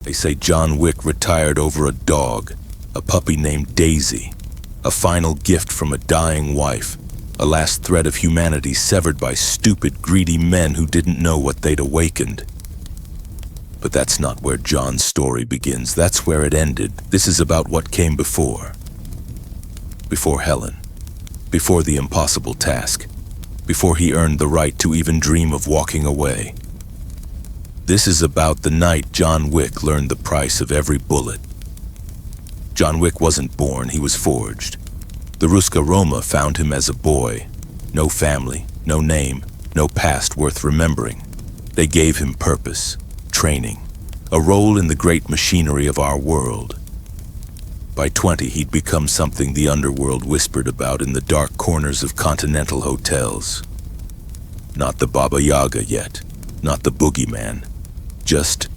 They say John Wick retired over a dog, a puppy named Daisy, a final gift from a dying wife, a last thread of humanity severed by stupid, greedy men who didn't know what they'd awakened. But that's not where John's story begins. That's where it ended. This is about what came before. Before Helen. Before the impossible task. Before he earned the right to even dream of walking away. This is about the night John Wick learned the price of every bullet. John Wick wasn't born, he was forged. The Ruska Roma found him as a boy. No family, no name, no past worth remembering. They gave him purpose, training, a role in the great machinery of our world. By 20, he'd become something the underworld whispered about in the dark corners of Continental hotels. Not the Baba Yaga yet, not the boogeyman. Just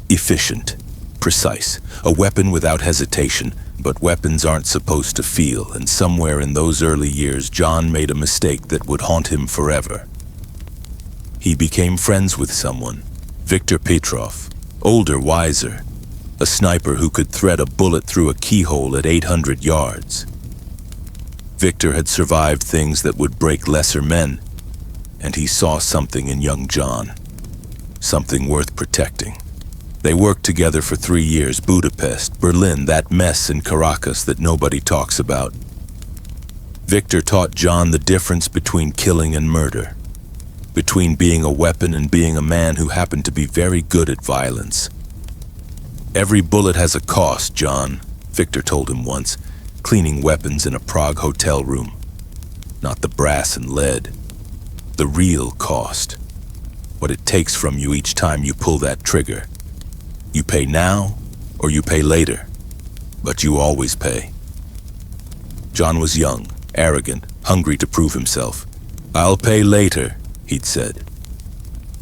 efficient, precise, a weapon without hesitation, but weapons aren't supposed to feel, and somewhere in those early years, John made a mistake that would haunt him forever. He became friends with someone, Viktor Petrov, older, wiser, a sniper who could thread a bullet through a keyhole at 800 yards. Viktor had survived things that would break lesser men, and he saw something in young John. Something worth protecting. They worked together for 3 years, Budapest, Berlin, that mess in Caracas that nobody talks about. Viktor taught John the difference between killing and murder, between being a weapon and being a man who happened to be very good at violence. Every bullet has a cost, John, Viktor told him once, cleaning weapons in a Prague hotel room. Not the brass and lead, the real cost. What it takes from you each time you pull that trigger. You pay now or you pay later, but you always pay. John was young, arrogant, hungry to prove himself. "I'll pay later," he'd said.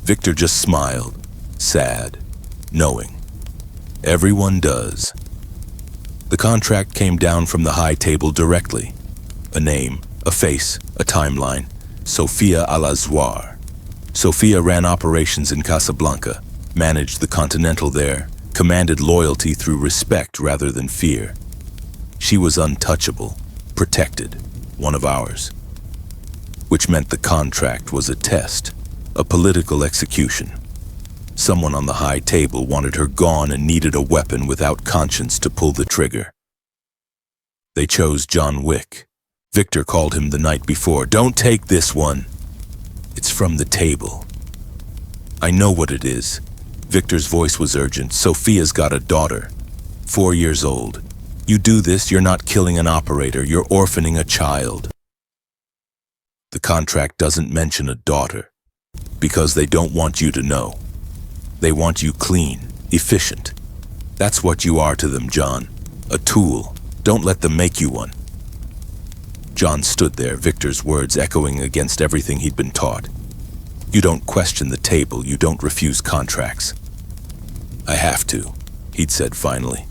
Viktor just smiled, sad, knowing. Everyone does. The contract came down from the high table directly. A name, a face, a timeline. Sofia Al-Azwar. Sofia ran operations in Casablanca, managed the Continental there, commanded loyalty through respect rather than fear. She was untouchable, protected, one of ours. Which meant the contract was a test, a political execution. Someone on the high table wanted her gone and needed a weapon without conscience to pull the trigger. They chose John Wick. Viktor called him the night before. "Don't take this one. It's from the table." "I know what it is." Viktor's voice was urgent. "Sofia's got a daughter, 4 years old. You do this, you're not killing an operator, you're orphaning a child." The contract doesn't mention a daughter, because they don't want you to know. They want you clean, efficient. That's what you are to them, John. A tool. Don't let them make you one. John stood there, Viktor's words echoing against everything he'd been taught. You don't question the table, you don't refuse contracts. "I have to," he'd said finally.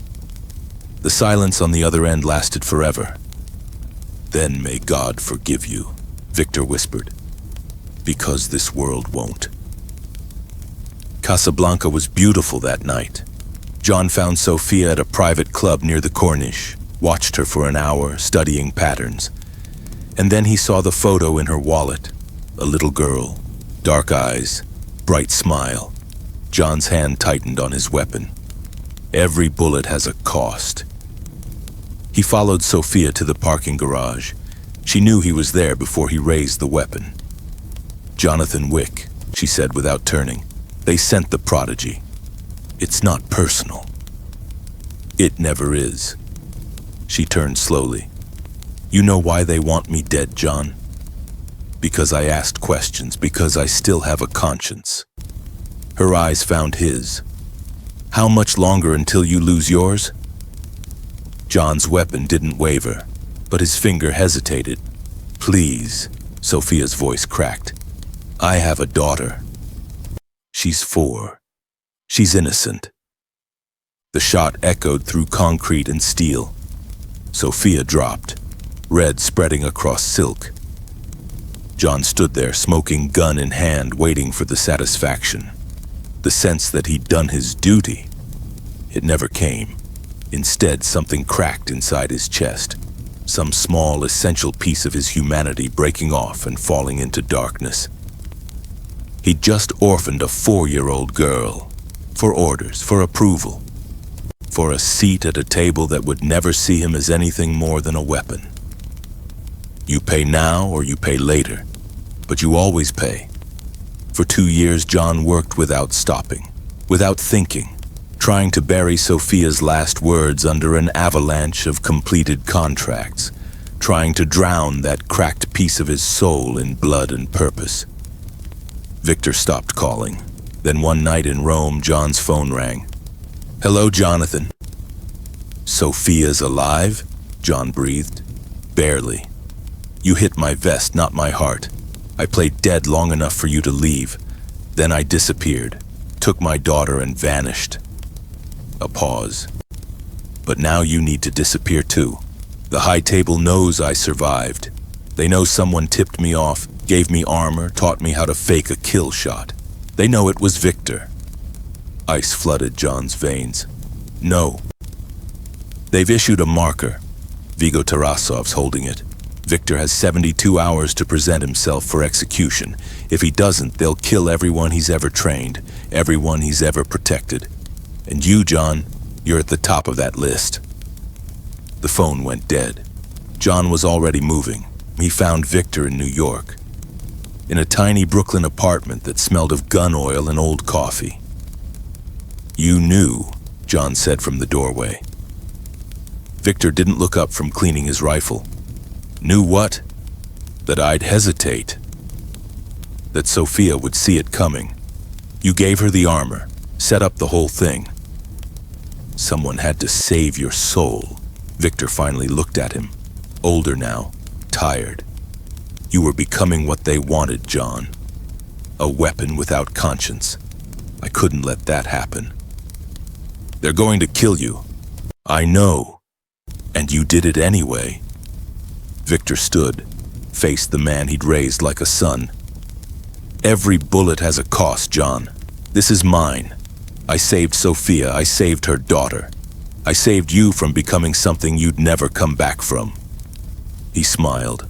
The silence on the other end lasted forever. "Then may God forgive you," Viktor whispered, "because this world won't." Casablanca was beautiful that night. John found Sofia at a private club near the Corniche, watched her for an hour, studying patterns. And then he saw the photo in her wallet. A little girl, dark eyes, bright smile. John's hand tightened on his weapon. Every bullet has a cost. He followed Sofia to the parking garage. She knew he was there before he raised the weapon. "Jonathan Wick," she said without turning. "They sent the prodigy. It's not personal." "It never is." She turned slowly. "You know why they want me dead, John? Because I asked questions, because I still have a conscience." Her eyes found his. "How much longer until you lose yours?" John's weapon didn't waver, but his finger hesitated. "Please," Sofia's voice cracked. "I have a daughter. She's 4. She's innocent." The shot echoed through concrete and steel. Sofia dropped, red spreading across silk. John stood there, smoking gun in hand, waiting for the satisfaction. The sense that he'd done his duty. It never came. Instead, something cracked inside his chest. Some small, essential piece of his humanity breaking off and falling into darkness. He'd just orphaned a 4-year-old girl. For orders, for approval. For a seat at a table that would never see him as anything more than a weapon. You pay now or you pay later, but you always pay. For 2 years, John worked without stopping, without thinking, trying to bury Sophia's last words under an avalanche of completed contracts, trying to drown that cracked piece of his soul in blood and purpose. Victor stopped calling. Then one night in Rome, John's phone rang. "Hello, Jonathan." "Sophia's alive?" John breathed. "Barely. You hit my vest, not my heart. I played dead long enough for you to leave. Then I disappeared, took my daughter and vanished." A pause. "But now you need to disappear too. The high table knows I survived. They know someone tipped me off, gave me armor, taught me how to fake a kill shot. They know it was Victor." Ice flooded John's veins. "No. They've issued a marker. Vigo Tarasov's holding it. Victor has 72 hours to present himself for execution. If he doesn't, they'll kill everyone he's ever trained, everyone he's ever protected. And you, John, you're at the top of that list." The phone went dead. John was already moving. He found Victor in New York, in a tiny Brooklyn apartment that smelled of gun oil and old coffee. "You knew," John said from the doorway. Victor didn't look up from cleaning his rifle. "Knew what?" "That I'd hesitate. That Sophia would see it coming. You gave her the armor, set up the whole thing. Someone had to save your soul." Victor finally looked at him, older now, tired. "You were becoming what they wanted, John. A weapon without conscience. I couldn't let that happen." "They're going to kill you." "I know. And you did it anyway." Victor stood, faced the man he'd raised like a son. "Every bullet has a cost, John. This is mine. I saved Sophia. I saved her daughter. I saved you from becoming something you'd never come back from." He smiled.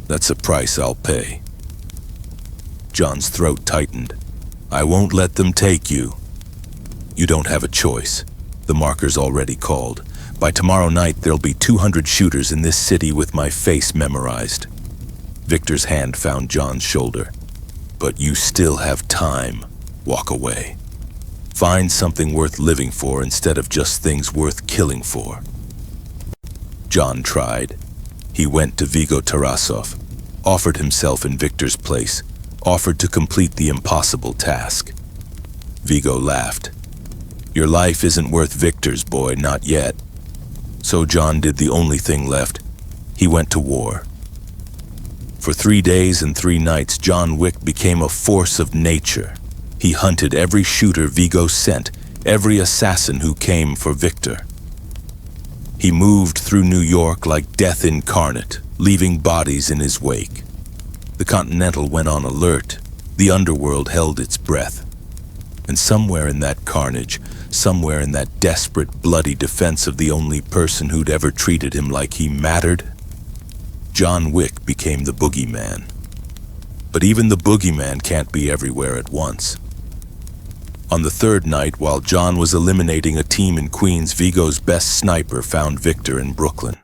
"That's a price I'll pay." John's throat tightened. "I won't let them take you." "You don't have a choice. The marker's already called. By tomorrow night, there'll be 200 shooters in this city with my face memorized." Victor's hand found John's shoulder. "But you still have time. Walk away. Find something worth living for instead of just things worth killing for." John tried. He went to Vigo Tarasov, offered himself in Victor's place, offered to complete the impossible task. Vigo laughed. "Your life isn't worth Victor's, boy, not yet." So John did the only thing left. He went to war. For 3 days and 3 nights, John Wick became a force of nature. He hunted every shooter Vigo sent, every assassin who came for Victor. He moved through New York like death incarnate, leaving bodies in his wake. The Continental went on alert. The underworld held its breath. And somewhere in that carnage, somewhere in that desperate, bloody defense of the only person who'd ever treated him like he mattered, John Wick became the boogeyman. But even the boogeyman can't be everywhere at once. On the 3rd night, while John was eliminating a team in Queens, Vigo's best sniper found Victor in Brooklyn.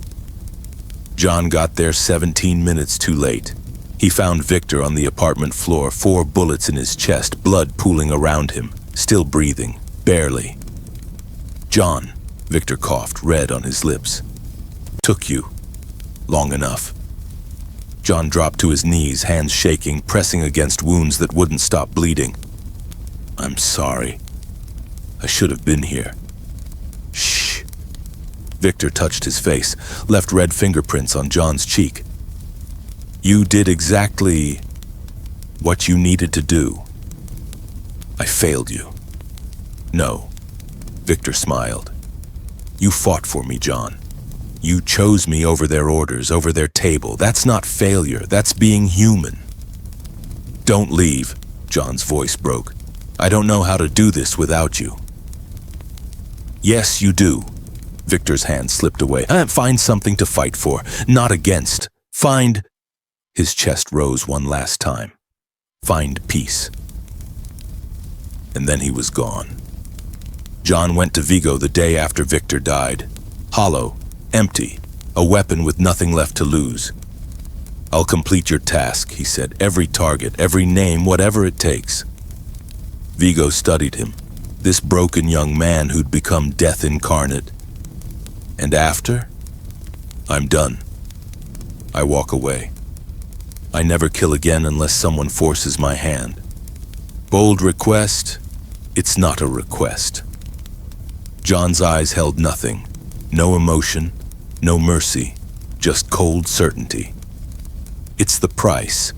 John got there 17 minutes too late. He found Victor on the apartment floor, 4 bullets in his chest, blood pooling around him, still breathing, barely. "John," Victor coughed, red on his lips. "Took you. Long enough." John dropped to his knees, hands shaking, pressing against wounds that wouldn't stop bleeding. "I'm sorry. I should have been here." "Shh." Victor touched his face, left red fingerprints on John's cheek. "You did exactly what you needed to do. I failed you." "No." Victor smiled. "You fought for me, John. You chose me over their orders, over their table. That's not failure. That's being human." "Don't leave." John's voice broke. "I don't know how to do this without you." Yes, you do. Victor's hand slipped away. Find something to fight for, not against. Find... His chest rose one last time. Find peace. And then he was gone. John went to Vigo the day after Victor died. Hollow, empty, a weapon with nothing left to lose. I'll complete your task, he said. Every target, every name, whatever it takes. Vigo studied him, this broken young man who'd become death incarnate. And after? I'm done. I walk away. I never kill again unless someone forces my hand. Bold request? It's not a request. John's eyes held nothing. No emotion, no mercy, just cold certainty. It's the price.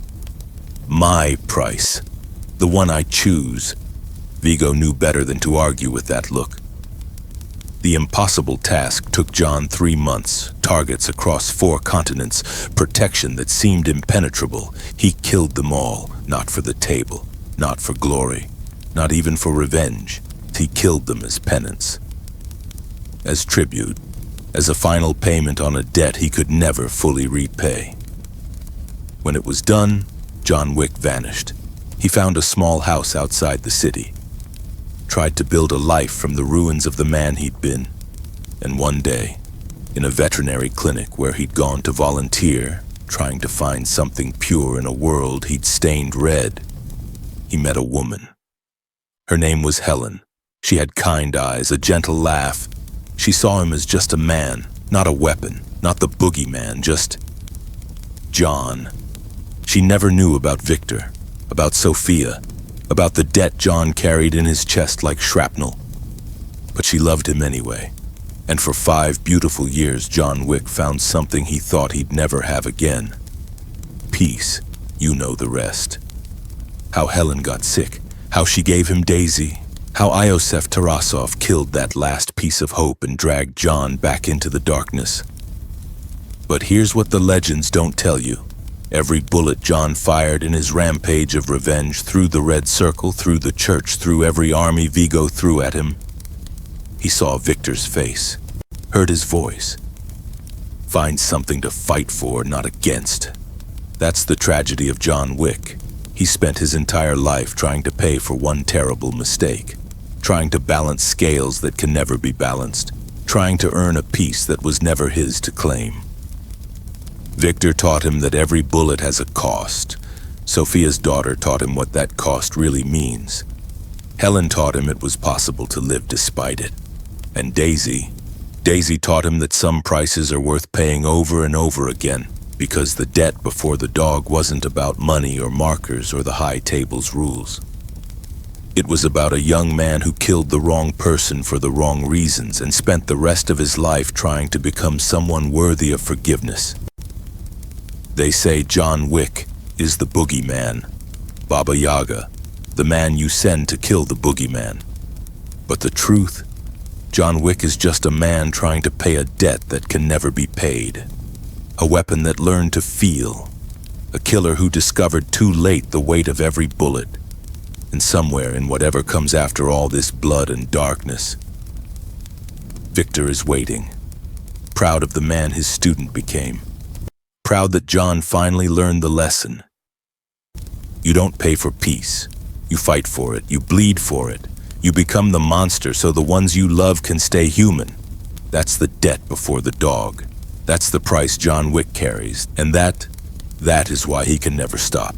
My price. The one I choose. Vigo knew better than to argue with that look. The impossible task took John 3 months, targets across 4 continents, protection that seemed impenetrable. He killed them all, not for the table, not for glory, not even for revenge. He killed them as penance, as tribute, as a final payment on a debt he could never fully repay. When it was done, John Wick vanished. He found a small house outside the city, tried to build a life from the ruins of the man he'd been. And one day, in a veterinary clinic where he'd gone to volunteer, trying to find something pure in a world he'd stained red, he met a woman. Her name was Helen. She had kind eyes, a gentle laugh. She saw him as just a man, not a weapon, not the boogeyman, just John. She never knew about Victor, about Sophia, about the debt John carried in his chest like shrapnel. But she loved him anyway. And for 5 beautiful years, John Wick found something he thought he'd never have again. Peace. You know the rest. How Helen got sick, how she gave him Daisy, how Iosef Tarasov killed that last piece of hope and dragged John back into the darkness. But here's what the legends don't tell you. Every bullet John fired in his rampage of revenge, through the Red Circle, through the church, through every army Vigo threw at him, he saw Victor's face, heard his voice. Find something to fight for, not against. That's the tragedy of John Wick. He spent his entire life trying to pay for one terrible mistake, trying to balance scales that can never be balanced, trying to earn a peace that was never his to claim. Victor taught him that every bullet has a cost. Sophia's daughter taught him what that cost really means. Helen taught him it was possible to live despite it. And Daisy taught him that some prices are worth paying over and over again, because the debt before the dog wasn't about money or markers or the high table's rules. It was about a young man who killed the wrong person for the wrong reasons and spent the rest of his life trying to become someone worthy of forgiveness. They say John Wick is the boogeyman, Baba Yaga, the man you send to kill the boogeyman. But the truth, John Wick is just a man trying to pay a debt that can never be paid. A weapon that learned to feel. A killer who discovered too late the weight of every bullet. And somewhere in whatever comes after all this blood and darkness, Victor is waiting, proud of the man his student became. Proud that John finally learned the lesson. You don't pay for peace. You fight for it. You bleed for it. You become the monster so the ones you love can stay human. That's the debt before the dog. That's the price John Wick carries. And that is why he can never stop.